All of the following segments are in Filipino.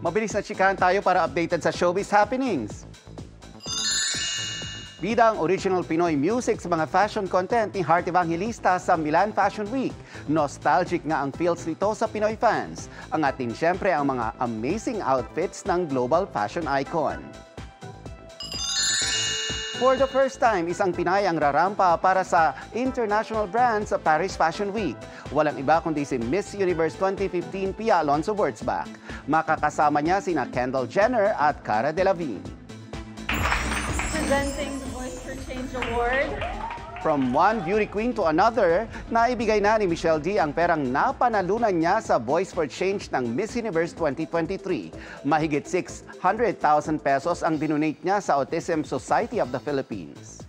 Mabilis na chikahan tayo para updated sa showbiz happenings. Bida ang original Pinoy music sa mga fashion content ni Heart Evangelista sa Milan Fashion Week. Nostalgic nga ang feels nito sa Pinoy fans. Ang atin syempre ang mga amazing outfits ng global fashion icon. For the first time, isang Pinay ang rarampa para sa international brand sa Paris Fashion Week. Walang iba kundi si Miss Universe 2015 Pia Alonso-Wurzbach. Makakasama niya sina Kendall Jenner at Cara Delevingne. Presenting the Voice for Change Award. From one beauty queen to another, naibigay na ni Michelle D ang perang napanalunan niya sa Voice for Change ng Miss Universe 2023. Mahigit 600,000 pesos ang dinonate niya sa Autism Society of the Philippines.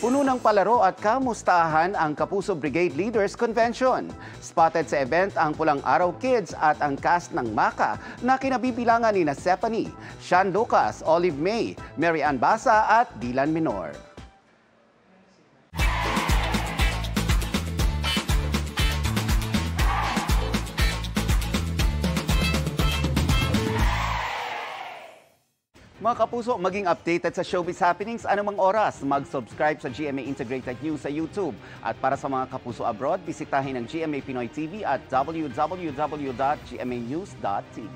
Puno ng palaro at kamustahan ang Kapuso Brigade Leaders Convention. Spotted sa event ang Pulang Araw Kids at ang cast ng Maka na kinabibilangan ni Stephanie, Sean Lucas, Olive May, Mary Ann Basa at Dylan Minor. Mga kapuso, maging updated sa showbiz happenings anumang oras. Mag-subscribe sa GMA Integrated News sa YouTube. At para sa mga kapuso abroad, bisitahin ang GMA Pinoy TV at www.gmanews.tv.